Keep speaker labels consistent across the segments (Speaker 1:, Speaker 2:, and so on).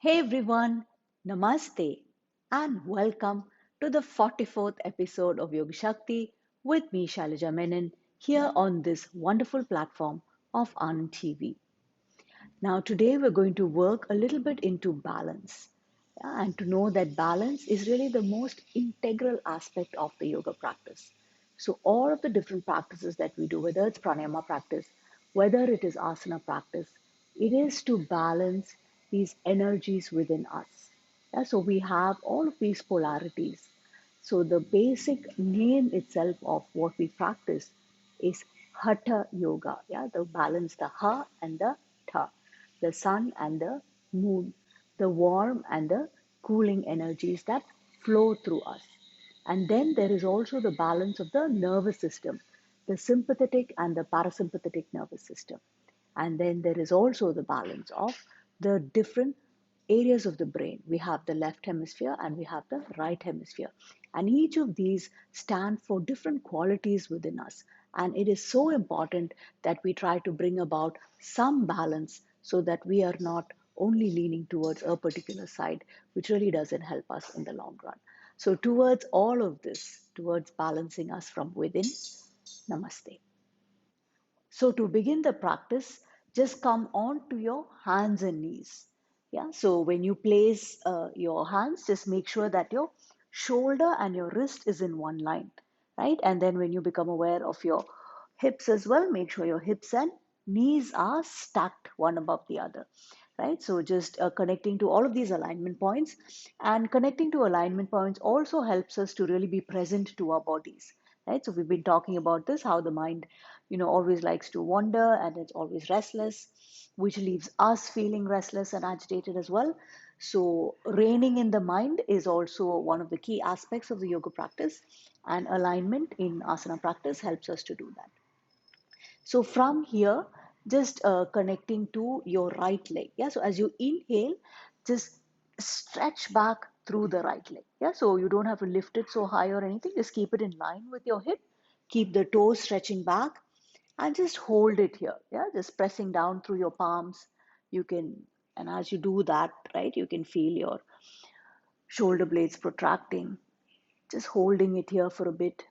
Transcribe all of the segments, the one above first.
Speaker 1: Hey everyone, Namaste and welcome to the 44th episode of Yoga Shakti with me Shailaja Menon here on this wonderful platform of Anand TV. Now today we're going to work a little bit into balance, and to know that balance is really the most integral aspect of the yoga practice. So all of the different practices that we do, whether it's pranayama practice, whether it is asana practice, it is to balance these energies within us. Yeah, so we have all of these polarities. So the basic name itself of what we practice is Hatha Yoga. Yeah, the balance, the Ha and the Tha, the sun and the moon, the warm and the cooling energies that flow through us. And then there is also the balance of the nervous system, the sympathetic and the parasympathetic nervous system. And then there is also the balance of the different areas of the brain. We have the left hemisphere and we have the right hemisphere. And each of these stand for different qualities within us. And it is so important that we try to bring about some balance so that we are not only leaning towards a particular side, which really doesn't help us in the long run. So, towards all of this, towards balancing us from within, namaste. So to begin the practice, just come on to your hands and knees. Yeah. So when you place your hands, just make sure that your shoulder and your wrist is in one line, right? And then when you become aware of your hips as well, make sure your hips and knees are stacked one above the other, right? So just connecting to all of these alignment points, and connecting to alignment points also helps us to really be present to our bodies, right? So we've been talking about this, how the mind, always likes to wander and it's always restless, which leaves us feeling restless and agitated as well. So reining in the mind is also one of the key aspects of the yoga practice, and alignment in asana practice helps us to do that. So from here, just connecting to your right leg. Yeah. So as you inhale, just stretch back through the right leg. Yeah. So you don't have to lift it so high or anything. Just keep it in line with your hip. Keep the toes stretching back and just hold it here. Yeah. Just pressing down through your palms. You can, and as you do that, right, you can feel your shoulder blades protracting. Just holding it here for a bit.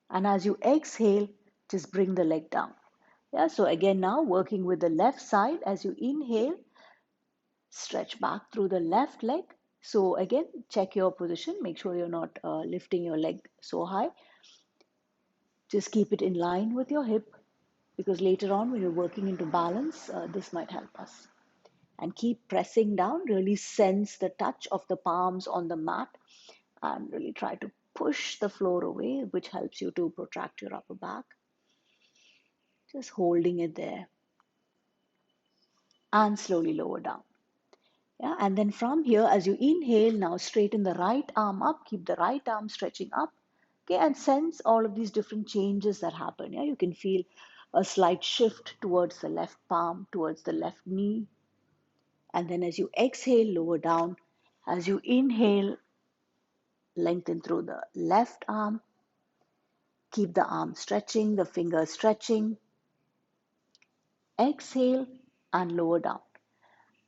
Speaker 1: And as you exhale, just bring the leg down. Yeah, so again, now working with the left side, as you inhale, stretch back through the left leg. So again, check your position, make sure you're not lifting your leg so high. Just keep it in line with your hip, because later on when you're working into balance, this might help us. And keep pressing down, really sense the touch of the palms on the mat, and really try to push the floor away, which helps you to protract your upper back. Just holding it there and slowly lower down. Yeah, and then from here, as you inhale, now straighten the right arm up, keep the right arm stretching up. Okay, and sense all of these different changes that happen. Yeah, you can feel a slight shift towards the left palm, towards the left knee. And then as you exhale, lower down. As you inhale, lengthen through the left arm. Keep the arm stretching, the fingers stretching. Exhale and lower down.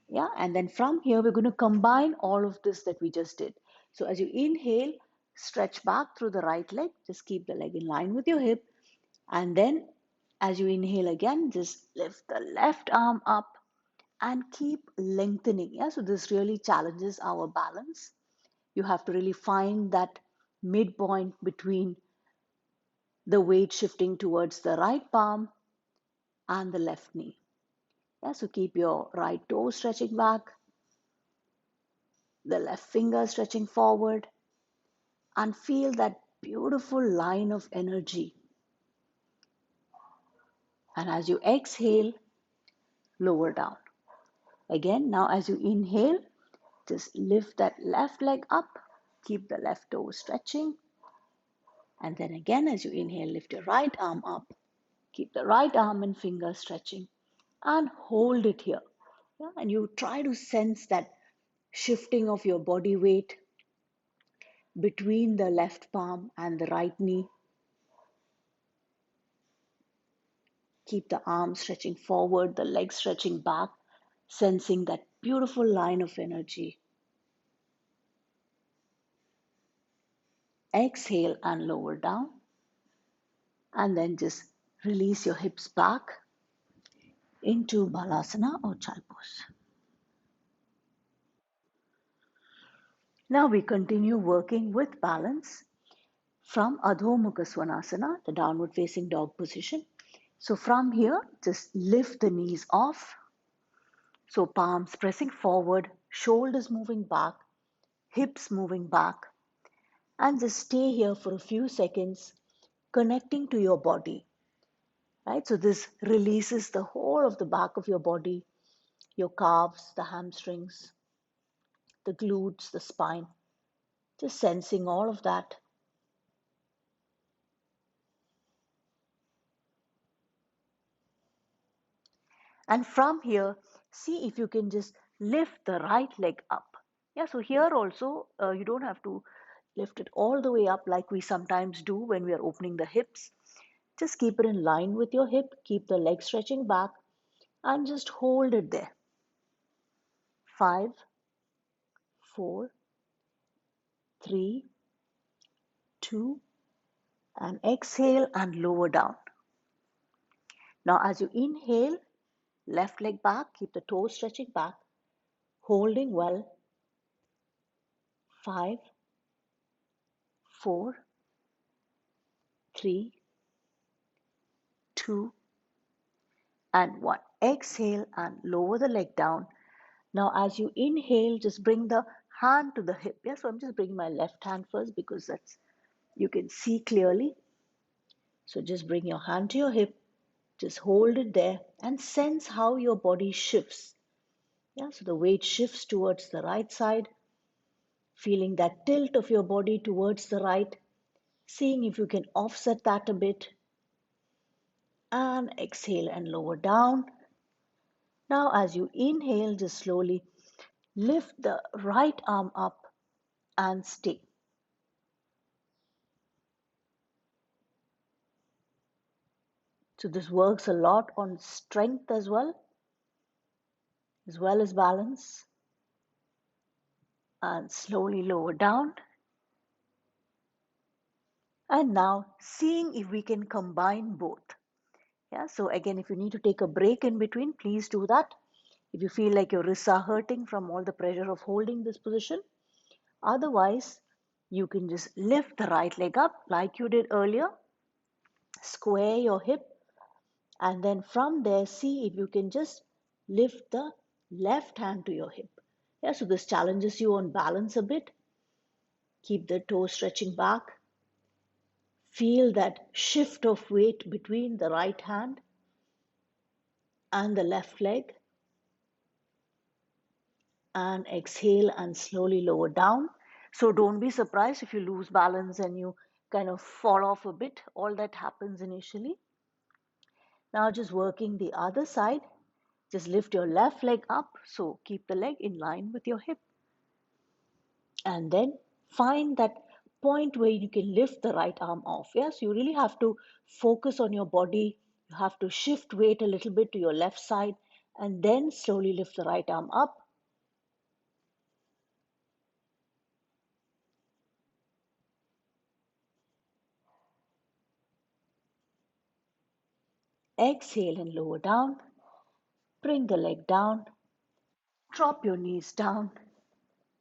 Speaker 1: Yeah, and then from here, we're going to combine all of this that we just did. So as you inhale, stretch back through the right leg, just keep the leg in line with your hip. And then as you inhale again, just lift the left arm up and keep lengthening. Yeah, so this really challenges our balance. You have to really find that midpoint between the weight shifting towards the right palm and the left knee. Yeah, so keep your right toe stretching back, the left finger stretching forward, and feel that beautiful line of energy. And as you exhale, lower down. Again, now as you inhale, just lift that left leg up, keep the left toe stretching. And then again, as you inhale, lift your right arm up, keep the right arm and finger stretching, and hold it here. Yeah, and you try to sense that shifting of your body weight between the left palm and the right knee. Keep the arms stretching forward, the legs stretching back. sensing that beautiful line of energy. Exhale and lower down, and then just release your hips back into Balasana or Child Pose. Now we continue working with balance from Adho Mukha Svanasana, the downward facing dog position. So from here, just lift the knees off. So palms pressing forward, shoulders moving back, hips moving back, and just stay here for a few seconds, connecting to your body. Right? So this releases the whole of the back of your body, your calves, the hamstrings, the glutes, the spine. Just sensing all of that. And from here, see if you can just lift the right leg up. Yeah, so here also, you don't have to lift it all the way up like we sometimes do when we are opening the hips. Just keep it in line with your hip, keep the leg stretching back, and just hold it there. 5, 4, 3, 2, and exhale and lower down. Now, as you inhale, left leg back, keep the toes stretching back, holding well. 5, 4, 3, 2, and 1. Exhale and lower the leg down. Now, as you inhale, just bring the hand to the hip. Yeah, so I'm just bringing my left hand first because that's you can see clearly. So just bring your hand to your hip, just hold it there and sense how your body shifts. Yeah, so the weight shifts towards the right side, feeling that tilt of your body towards the right, seeing if you can offset that a bit. And exhale and lower down. Now, as you inhale, just slowly lift the right arm up and stay. So this works a lot on strength as well as balance. And slowly lower down. And now seeing if we can combine both. Yeah, so again, if you need to take a break in between, please do that. If you feel like your wrists are hurting from all the pressure of holding this position. Otherwise, you can just lift the right leg up like you did earlier. Square your hip. And then from there, see if you can just lift the left hand to your hip. Yeah, so this challenges you on balance a bit. Keep the toes stretching back. Feel that shift of weight between the right hand and the left leg. And exhale and slowly lower down. So don't be surprised if you lose balance and you kind of fall off a bit. All that happens initially. Now just working the other side. Just lift your left leg up. So keep the leg in line with your hip. And then find that point where you can lift the right arm off. Yes, you really have to focus on your body. You have to shift weight a little bit to your left side and then slowly lift the right arm up. Exhale and lower down. Bring the leg down. Drop your knees down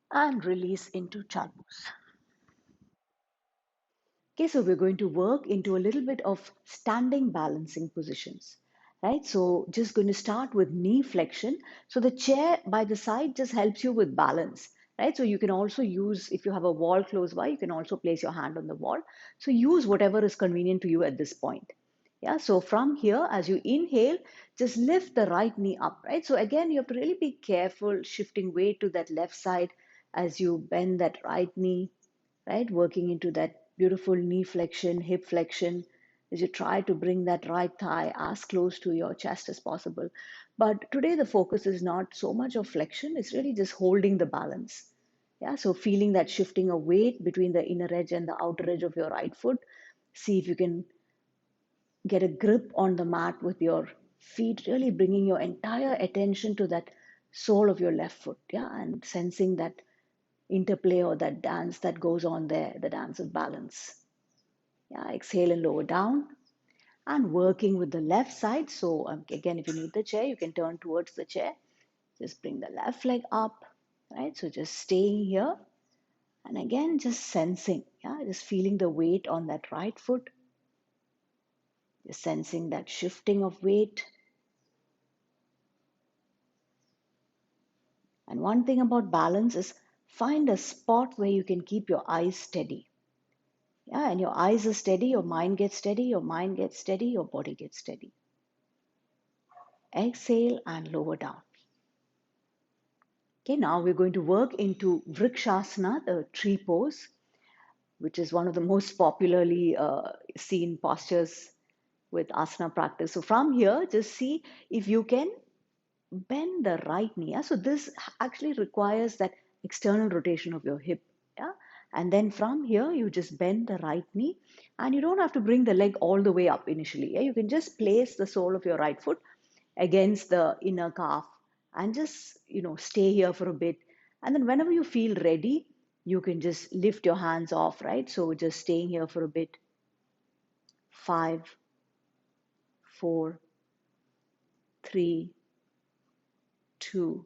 Speaker 1: and release into Child Pose. Okay, so we're going to work into a little bit of standing balancing positions, right? So just going to start with knee flexion. So the chair by the side just helps you with balance, right? So you can also use, if you have a wall close by, you can also place your hand on the wall. So use whatever is convenient to you at this point. Yeah, so from here, as you inhale, just lift the right knee up, right? So again, you have to really be careful shifting weight to that left side as you bend that right knee, right? Working into that beautiful knee flexion, hip flexion, as you try to bring that right thigh as close to your chest as possible. But today the focus is not so much of flexion, it's really just holding the balance. Yeah, so feeling that shifting of weight between the inner edge and the outer edge of your right foot. See if you can get a grip on the mat with your feet, really bringing your entire attention to that sole of your left foot, yeah, and sensing that interplay or that dance that goes on there, the dance of balance. Yeah, exhale and lower down and working with the left side. So again, if you need the chair, you can turn towards the chair. Just bring the left leg up, right? So just staying here and again, just sensing, yeah, just feeling the weight on that right foot, just sensing that shifting of weight. And one thing about balance is find a spot where you can keep your eyes steady. Yeah, and your eyes are steady, your mind gets steady, your mind gets steady, your body gets steady. Exhale and lower down. Okay, now we're going to work into Vrikshasana, the tree pose, which is one of the most popularly seen postures with asana practice. So from here, just see if you can bend the right knee. Yeah? So this actually requires that external rotation of your hip. Yeah? And then from here, you just bend the right knee and you don't have to bring the leg all the way up initially. Yeah? You can just place the sole of your right foot against the inner calf and just, stay here for a bit. And then whenever you feel ready, you can just lift your hands off, right? So just staying here for a bit. 5, 4, 3, 2,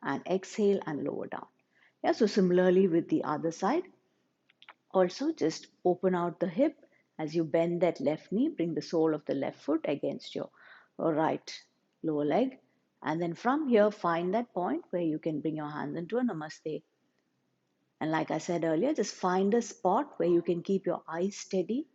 Speaker 1: and exhale and lower down. Yeah, so similarly with the other side, also just open out the hip as you bend that left knee, bring the sole of the left foot against your right lower leg. And then from here, find that point where you can bring your hands into a namaste. And like I said earlier, just find a spot where you can keep your eyes steady.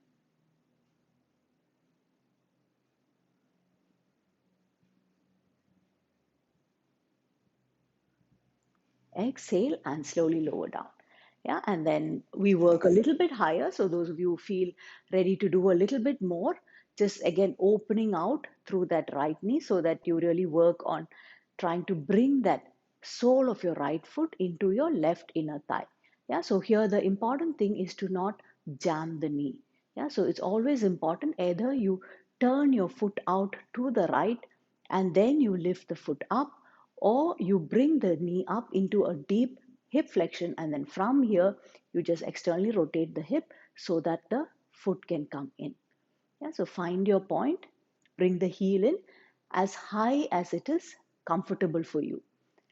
Speaker 1: Exhale and slowly lower down. Yeah, and then we work a little bit higher. So those of you who feel ready to do a little bit more, just again opening out through that right knee so that you really work on trying to bring that sole of your right foot into your left inner thigh. Yeah, so here the important thing is to not jam the knee. Yeah, so it's always important either you turn your foot out to the right and then you lift the foot up, or you bring the knee up into a deep hip flexion, and then from here you just externally rotate the hip so that the foot can come in. Yeah, so find your point, bring the heel in as high as it is comfortable for you,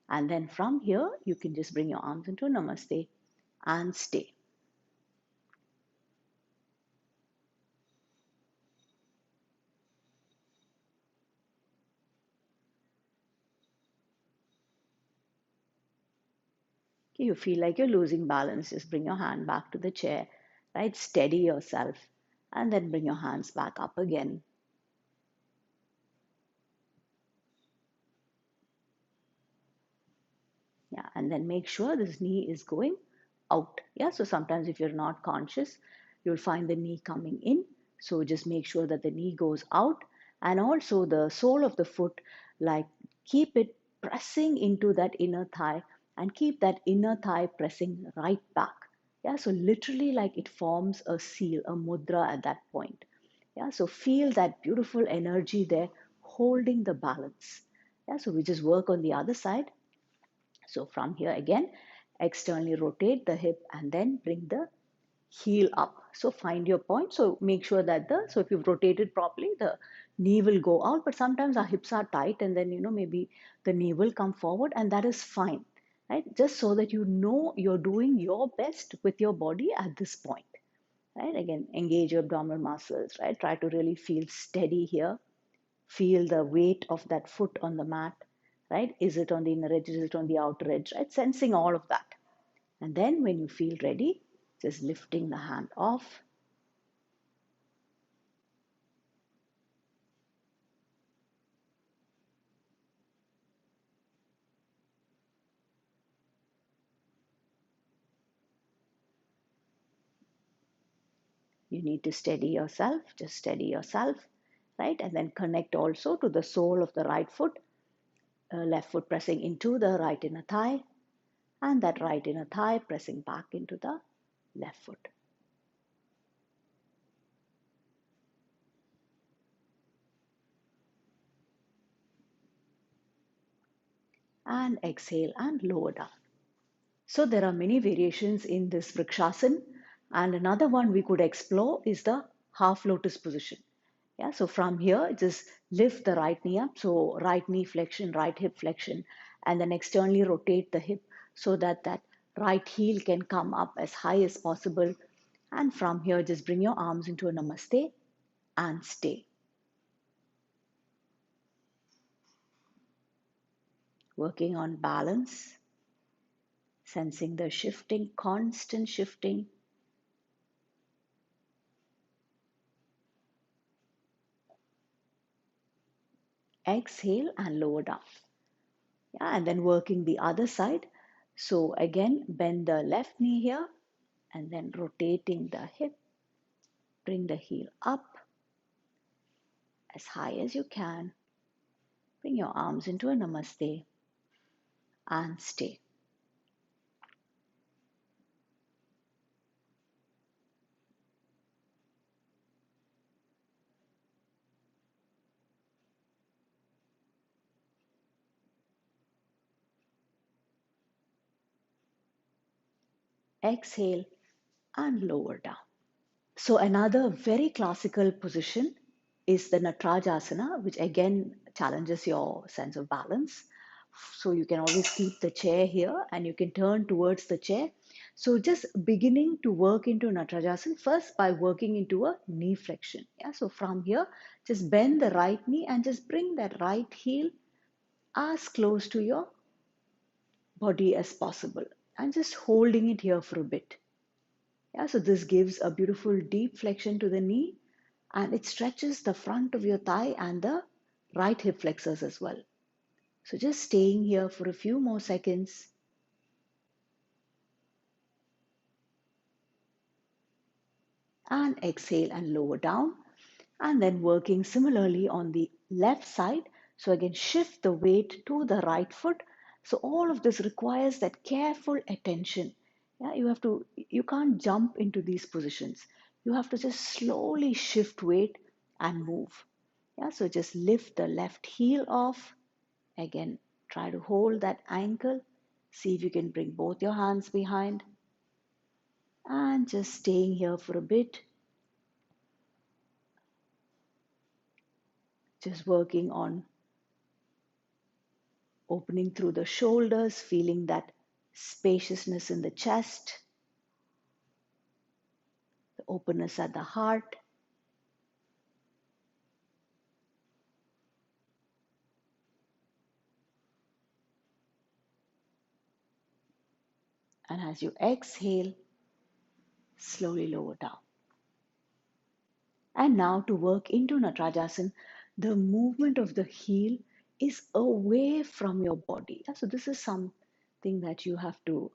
Speaker 1: and then from here you can just bring your arms into namaste and stay. Okay, you feel like you're losing balance, just bring your hand back to the chair, right? Steady yourself and then bring your hands back up again. Yeah, and then make sure this knee is going out. Yeah, so sometimes if you're not conscious, you'll find the knee coming in. So just make sure that the knee goes out, and also the sole of the foot, like keep it pressing into that inner thigh and keep that inner thigh pressing right back. Yeah, so literally like it forms a seal, a mudra at that point. Yeah, so feel that beautiful energy there holding the balance. Yeah, so we just work on the other side. So from here again, externally rotate the hip and then bring the heel up. So find your point. So make sure that so if you've rotated properly, the knee will go out, but sometimes our hips are tight and then, maybe the knee will come forward, and that is fine, right? Just so that you know you're doing your best with your body at this point, right? Again, engage your abdominal muscles, right? Try to really feel steady here. Feel the weight of that foot on the mat, right? Is it on the inner edge? Is it on the outer edge, right? Sensing all of that. And then when you feel ready, just lifting the hand off. You need to steady yourself, just steady yourself, right? And then connect also to the sole of the right foot, left foot pressing into the right inner thigh, and that right inner thigh pressing back into the left foot. and exhale and lower down. So there are many variations in this Vrikshasana, and another one we could explore is the half lotus position. Yeah, so from here, just lift the right knee up. So right knee flexion, right hip flexion, and then externally rotate the hip so that that right heel can come up as high as possible. And from here, just bring your arms into a namaste and stay. Working on balance, sensing the shifting, constant shifting. Exhale and lower down. Yeah, and then working the other side. So again, bend the left knee here and then rotating the hip. Bring the heel up as high as you can. Bring your arms into a namaste and stay. Exhale and lower down. So another very classical position is the Natarajasana, which again challenges your sense of balance. So you can always keep the chair here and you can turn towards the chair. So just beginning to work into Natarajasana first by working into a knee flexion. Yeah, so from here, just bend the right knee and just bring that right heel as close to your body as possible and just holding it here for a bit. Yeah, so this gives a beautiful deep flexion to the knee and it stretches the front of your thigh and the right hip flexors as well. So just staying here for a few more seconds. And exhale and lower down. And then working similarly on the left side. So again, shift the weight to the right foot. So all of this requires that careful attention. Yeah, you can't jump into these positions. You have to just slowly shift weight and move. Yeah, so just lift the left heel off. Again, try to hold that ankle. See if you can bring both your hands behind. And just staying here for a bit. Just working on opening through the shoulders, feeling that spaciousness in the chest, the openness at the heart. And as you exhale, slowly lower down. And now to work into Natarajasana, the movement of the heel is away from your body. So this is something that you have to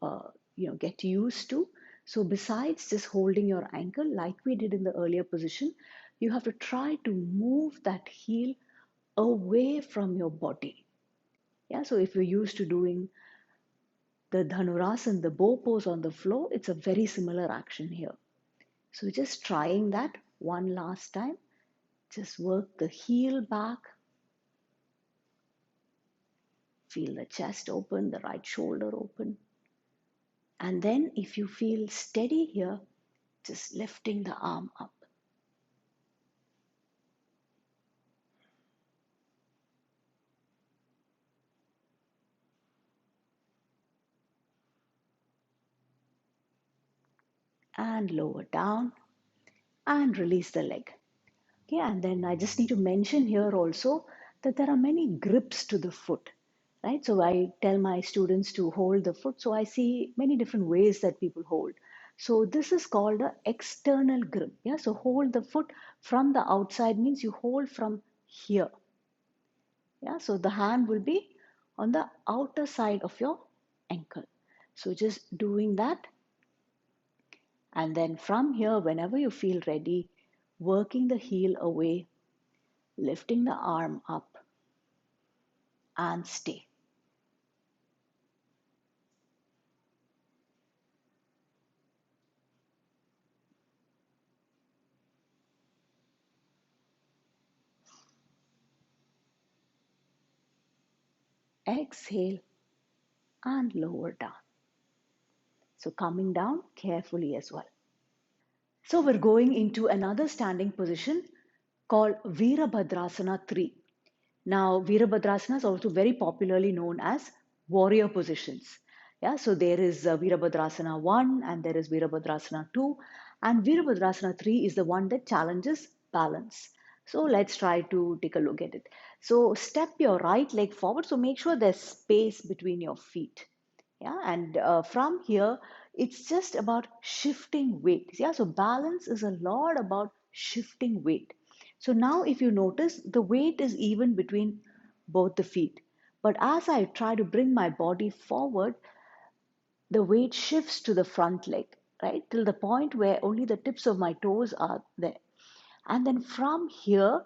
Speaker 1: get used to. So besides just holding your ankle like we did in the earlier position, you have to try to move that heel away from your body. Yeah, so if you're used to doing the Dhanurasana, the bow pose on the floor, it's a very similar action here. So just trying that one last time. Just work the heel back. Feel the chest open, the right shoulder open. And then if you feel steady here, just lifting the arm up. And lower down and release the leg. Okay, and then I just need to mention here also that there are many grips to the foot, right? So I tell my students to hold the foot. So I see many different ways that people hold. So this is called a external grip. Yeah, so hold the foot from the outside means you hold from here. Yeah, so the hand will be on the outer side of your ankle. So just doing that. And then from here, whenever you feel ready, working the heel away, lifting the arm up and stay. Exhale and lower down. So coming down carefully as well. So we're going into another standing position called Virabhadrasana 3. Now, Virabhadrasana is also very popularly known as warrior positions. Yeah, so there is Virabhadrasana 1 and there is Virabhadrasana 2, and Virabhadrasana 3 is the one that challenges balance. So let's try to take a look at it. So step your right leg forward, so make sure there's space between your feet. Yeah, and from here it's just about shifting weight. Yeah, so balance is a lot about shifting weight. So now if you notice, the weight is even between both the feet, but as I try to bring my body forward, the weight shifts to the front leg, right, till the point where only the tips of my toes are there. And then from here,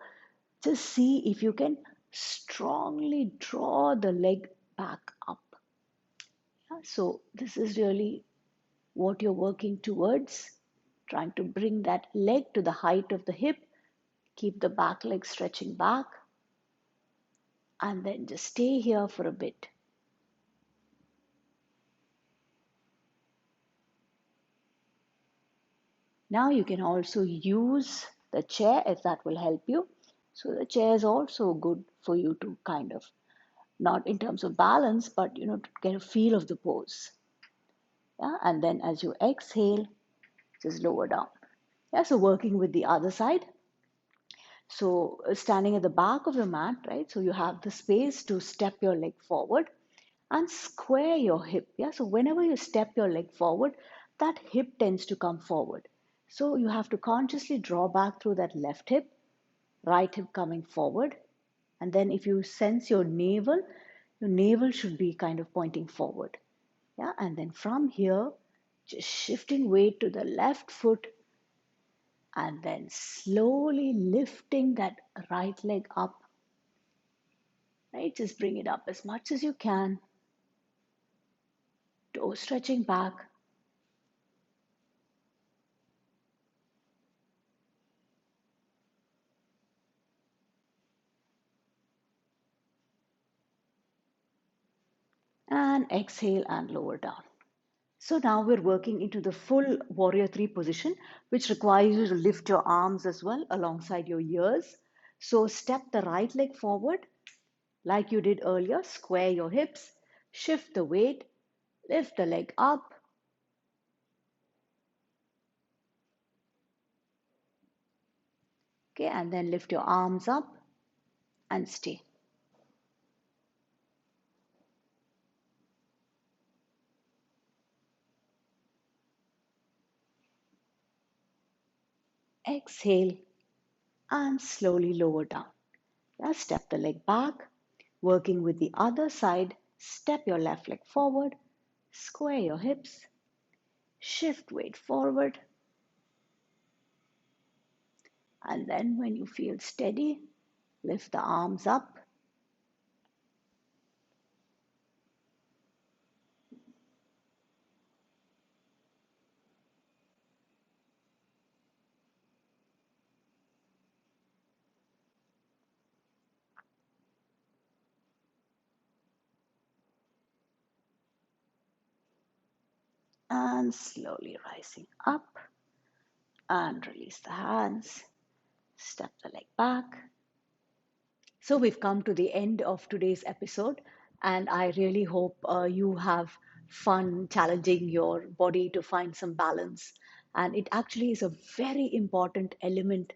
Speaker 1: just see if you can strongly draw the leg back up. Yeah, so this is really what you're working towards, trying to bring that leg to the height of the hip, keep the back leg stretching back, and then just stay here for a bit. Now you can also use the chair if that will help you. So the chair is also good for you to kind of, not in terms of balance, but to get a feel of the pose. Yeah, and then as you exhale, just lower down. Yeah, so working with the other side. So standing at the back of the mat, right? So you have the space to step your leg forward and square your hip. Yeah, so whenever you step your leg forward, that hip tends to come forward. So you have to consciously draw back through that left hip, right hip coming forward. And then if you sense your navel should be kind of pointing forward. Yeah, and then from here, just shifting weight to the left foot and then slowly lifting that right leg up, right? Just bring it up as much as you can, toe stretching back. And exhale and lower down. So now we're working into the full warrior 3 position, which requires you to lift your arms as well alongside your ears. So step the right leg forward like you did earlier, square your hips, shift the weight, lift the leg up. Okay, and then lift your arms up and stay. Exhale and slowly lower down. Now step the leg back, working with the other side. Step your left leg forward, square your hips, shift weight forward, and then when you feel steady, lift the arms up. And slowly rising up and release the hands. Step the leg back. So we've come to the end of today's episode, and I really hope you have fun challenging your body to find some balance. And it actually is a very important element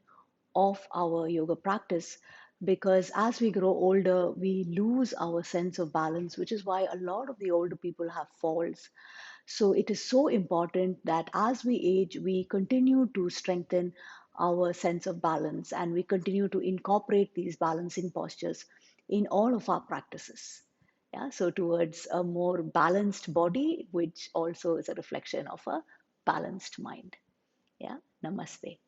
Speaker 1: of our yoga practice, because as we grow older, we lose our sense of balance, which is why a lot of the older people have falls. So it is so important that as we age, we continue to strengthen our sense of balance and we continue to incorporate these balancing postures in all of our practices. Yeah, so towards a more balanced body, which also is a reflection of a balanced mind. Yeah, namaste.